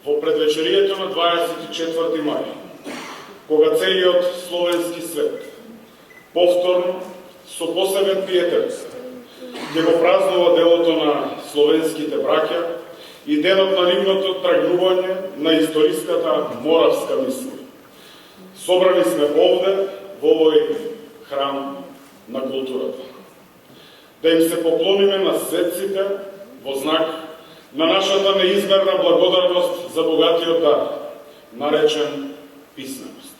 во предвечерието на 24 мај, кога целиот словенски свет повторно со посебен пиетет ќе го празнува делото на словенските браќа и денот на нивното тргнување на историската Моравска мисија. Собрани сме овде, во овој храм на културата. Да им се поклониме на светците во знак на нашата неизмерна благодарност за богатиот дар, наречен писменост.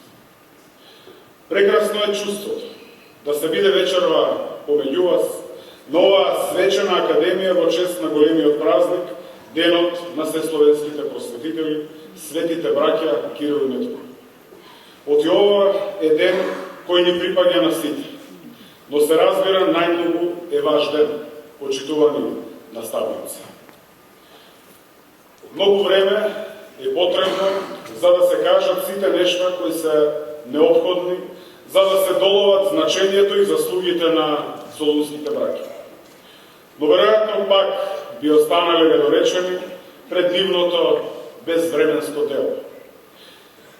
Прекрасно е чувството да се биде вечерва помеѓу вас на оваа свечена академија во чест на големиот празник, денот на сесловенските просветители, светите браќа Кирил и Методий. Оти ова е ден кој ни припаѓа на сите, но се разбира најмногу е ваш ден, почитувани наставници. Многу време е потребно за да се кажат сите нешта кои се неопходни, за да се доловат значењето и заслугите на солунските браќа. Но веројатно пак би останале недоречени пред нивното безвременско дело.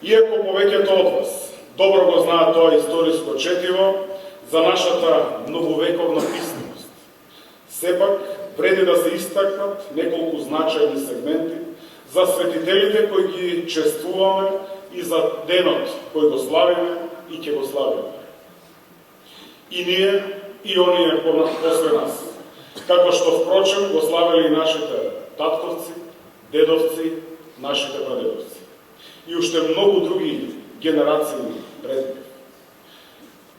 Иако повеќето од вас добро го знаат тоа историско четиво за нашата многовековна писменост, сепак вреди да се истакнат неколку значајни сегменти за светителите кои ги чествуваме и за денот кој го славиме и ќе го славиме. И ние, и оние после нас, како што впрочем го славели и нашите татковци, дедовци, нашите прадедовци и уште многу други генерации пред нив.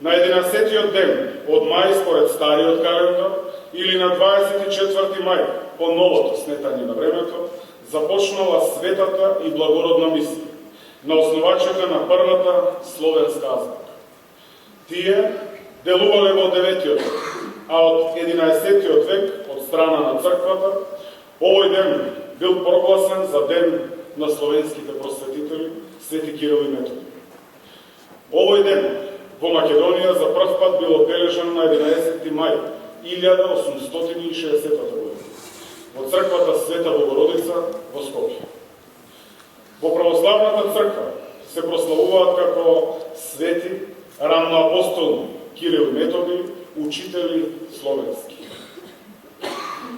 На 11-тиот ден од мај според стариот календар или на 24 мај по новото сметање на времето започнала светата и благородна мисија на основачите на првата словенска азбука. Тие делувале во 9-тиот век, а од 11-тиот век од страна на црквата овој ден бил прогласен за ден на словенските просветители Свети Кирил и Методий. Овој ден во Македонија за прв пат бил обележан на 11 мај 1860 година во црквата Света Богородица во Скопје. Во православната црква се прославуваат како свети рамноапостолни Кирил и Методий, учители словенски.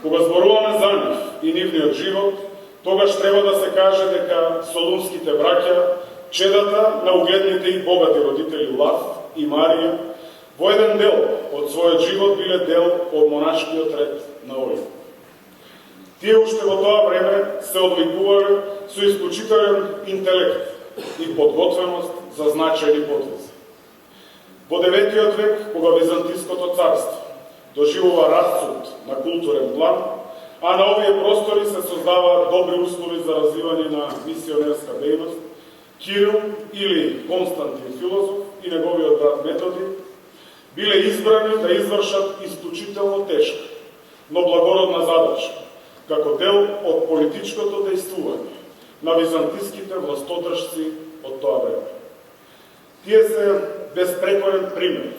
Кога зборуваме за нив и нивниот живот, тогаш треба да се каже дека солунските браќа, чедата на угледните и богати родители Лав и Марија, во еден дел од својот живот биле дел од монашкиот ред на Олив. Тие уште во тоа време се одликувале со исклучителен интелект и подготвеност за значајни потези. Во 9-тиот век, кога Византиското царство доживува расцут на културен план, а на овие простори се создаваат добри услови за развивање на мисионерска дејност, Кирил или Константин Филозоф и неговиот брат Методий биле избрани да извршат исклучително тешка, но благородна задача, како дел од политичкото дејствување на византиските властодржци од тоа време. Тие се безпрекорен пример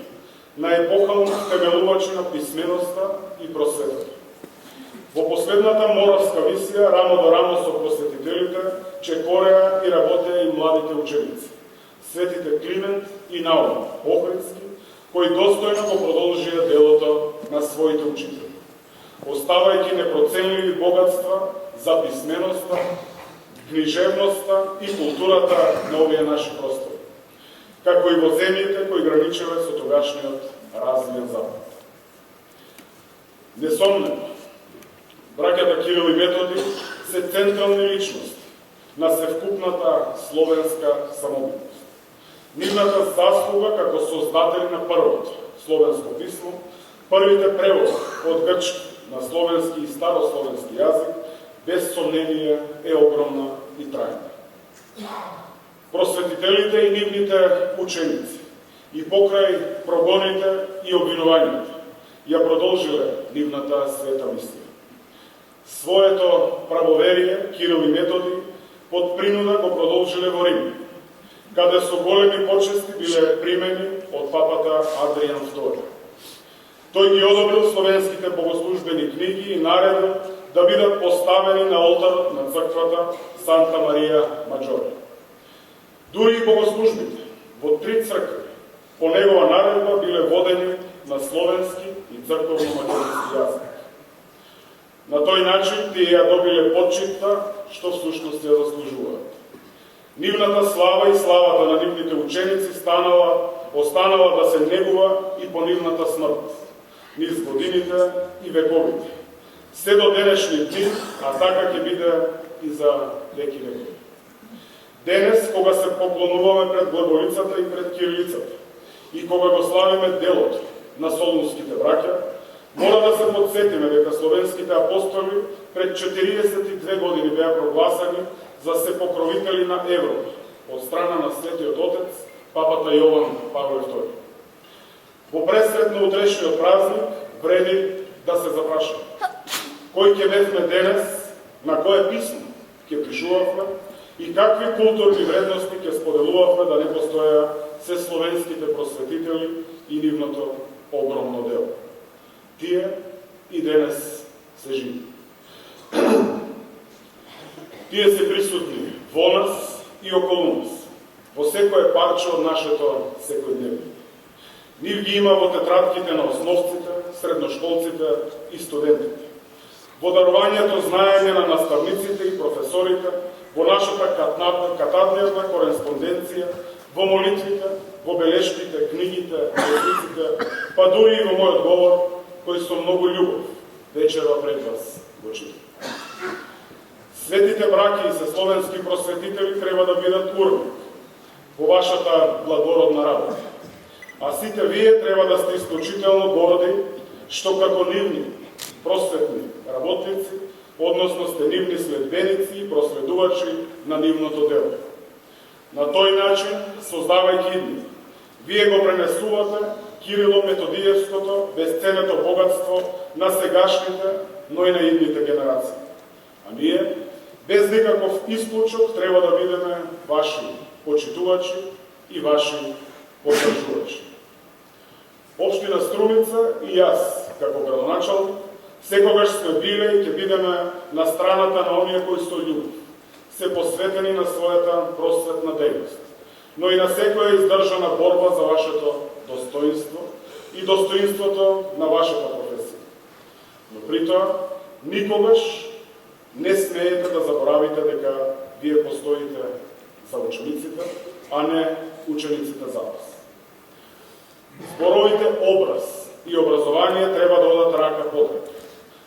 на епохално темелувачи на писменоста и просветата. Во последната Моравска мисија, рамо до рамо со просветителите, чекореа и работеа и младите ученици, светите Климент и Наум Охридски, кои достојно го продолжија делото на своите учители, оставајќи непроценливи богатства за писменоста, книжевноста и културата на овие наши простори, како и во земјите кои граничеле со тогашниот развиен запад. Несомнено, браќата Кирил и Методий се централни личности на севкупната словенска самобитност. Нивната заслуга како создатели на првото словенско писмо, првите преводи од грчки на словенски и старословенски јазик, без сомнение е огромна и трајна. Просветителите и нивните ученици и покрај прогоните и обвинувањата ја продолжиле нивната света мисија. Своето правоверие Кирил и Методий под принуда го продолжиле во Рим, каде со големи почести биле примени од папата Адријан II. Тој ги одобрил словенските богослужбени книги и наредил да бидат поставени на олтарот на црквата Санта Марија Маджоре. Дури и богослужбите во 3 цркви по негова наредба биле водени на словенски и црковно-македонски јазик. На тој начин тие ја добиле почитта што всушност ја заслужуваат. Нивната слава и славата на нивните ученици останала да се негува и по нивната смрт, низ годините и вековите, се до денешни дни, а така ќе биде и за веки векови. Денес, кога се поклонуваме пред главолицата и пред кирилицата, и кога го славиме делото на солунските браќа, мора да се подсетиме дека словенските апостоли пред 42 години беа прогласани за се покровители на Европа од страна на Светиот Отец, папата Јован Павле II. Во пресретно утрешниот празник вреди да се запрашаме кој ќе бевме денес, на кое писмо ќе пишувавме и какви културни вредности ќе споделувавме да не постоја се словенските просветители и нивното огромно дело. Тие и денес се живи. Тие се присутни во нас и околу нас, во секое парче од нашето секојдневие. Нив ги има во тетрадките на основците, средношколците и студентите, во дарувањето знаење на наставниците и професорите, во нашата катадрна кореспонденција, во молитвите, во белешките, книгите, вестниците, па дури и во мојот говор, кој со многу љубов вечера пред вас го читам. Светите браќи и се словенски просветители треба да бидат урник во вашата благородна работа. А сите вие треба да сте исклучително горди што како нивни просветни работници, односно сте нивни следбеници и проследувачи на нивното дело. На тој начин, создавајќи идни, вие го пренесувате Кирило-Методиевското безценето богатство на сегашните, но и на идните генерации. А ние, без никаков исклучок, треба да бидеме ваши почитувачи и ваши поддржувачи. Општина Струмица и јас, како градоначалник, секогаш сме биле и ќе бидеме на страната на оние кои со љубов се посветени на својата просветна дејност, но и на секоја издржана борба за вашето достоинство и достоинството на вашата професија. Но при тоа, никогаш не смеете да заборавите дека вие постоите за учениците, а не учениците за вас. Зборовите образ и образование треба да одат рака под рака.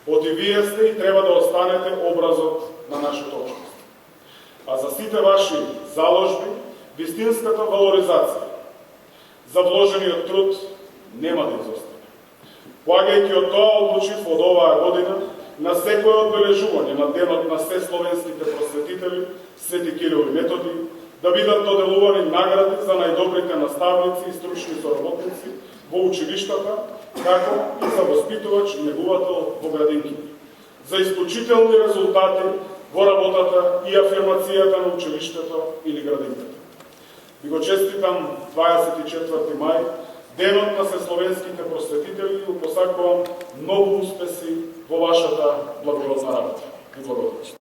Оти вие сте и треба да останете образот на нашето општество. А за сите ваши заложби, вистинската валоризација за вложениот труд нема да изостане. Поагајќи од тоа одлучив од оваа година на секој одбележување на денот на се словенските просветители, Свети Кирил и Методи, да бидат доделувани награди за најдобрите наставници и стручни соработници во училиштата, како и за воспитувач и негувател во градинки, за исклучителни резултати во работата и афирмацијата на училиштето или градинката. Ви го честитам 24 мај, денот на сесловенските просветители, и посакувам многу успеси во вашата благородна работа. И благодарам.